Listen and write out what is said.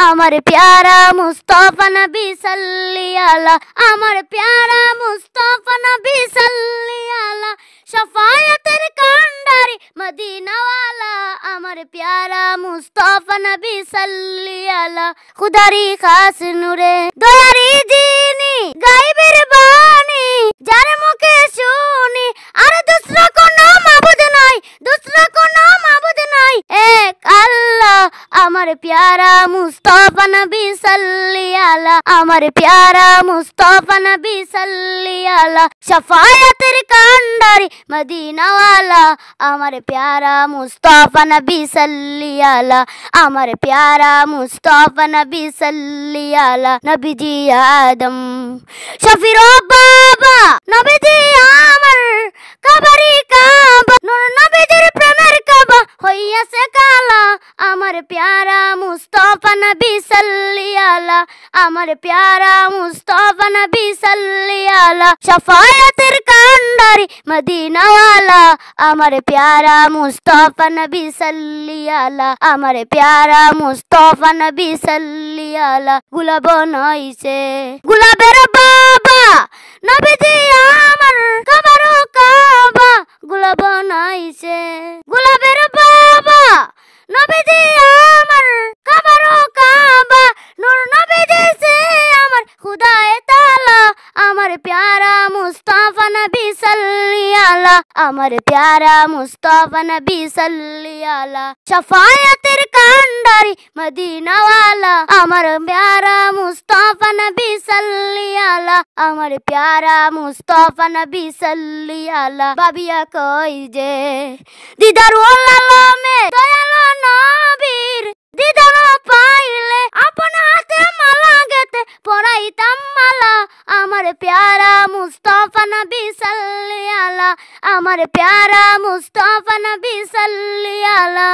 আমার প্যারা মুস্তাফা নবী সাল্লি আলা, আমার প্যারা মুস্তাফা নবী সাল্লি আলা, শফায়াতের কান্ডারি মদিনা ওয়ালা, আমার প্যারা মুস্তাফা নবী সাল্লি আলা। খুদারি খাস নূরে দয়ারি জিনি গায়বের বাণী, যার মুখে শুনি আর দুসরা কোনো মাবুদ নাই, দুসরা কোনো মাবুদ নাই, এক আল্লাহ। আমার প্যারা মুস্তাফা নবী সাল্লি আলা, আমার প্যারা মুস্তাফা নবী সাল্লি আলা, শফায়াতের কান্ডারি মদিনা ওয়ালা, আমার প্যারা মুস্তাফা নবী সাল্লি আলা, আমার প্যারা মুস্তাফা নবী সাল্লি আলা। নবীজি আদম শফির বাবা, নবীজি আমার কাবারি কাবা, নূর নবীজির প্রেমের কাবা হইয়াছে কালা, আমার প্যারা মুস্তাফা নবী সাল্লি আলা, আমার প্যারা মুস্তাফা নবী সাল্লি আলা, শফায়াতের কান্ডারি মদিনা ওয়ালা, আমার প্যারা মুস্তাফা নবী সাল্লি আলা, আমার প্যারা মুস্তাফা নবী সাল্লি আলা। গুলাব নইছে গুলাবের বাবা, নবীজি আমার কাবারো কাবা, গুলাব নইছে গুলাবের বাবা, নবীজি আমার কাবারো কাবা, নূর নবীজি সে আমার খুদায়ে তাআলা, আমার প্যারা মুস্তাফা নবী সাল্লি আলা, আমার প্যারা মুস্তাফা নবী সাল্লি আলা, শফায়াতের কান্ডারি মদিনা ওয়ালা, আমার প্যারা মুস্তাফা নবী সাল্লি আলা, আমার প্যারা মুস্তাফা নবী সাল্লি আলা। বাবিয়া কই যে দিদার ওলালমে দয়ালো নবীর দিদার পাইলে আপন হাতে মালা গেতে পরাইতাম মালা, আমার প্যারা মুস্তাফা নবী সাল্লি আলা, আমার প্যারা মুস্তাফা নবী সাল্লি আলা।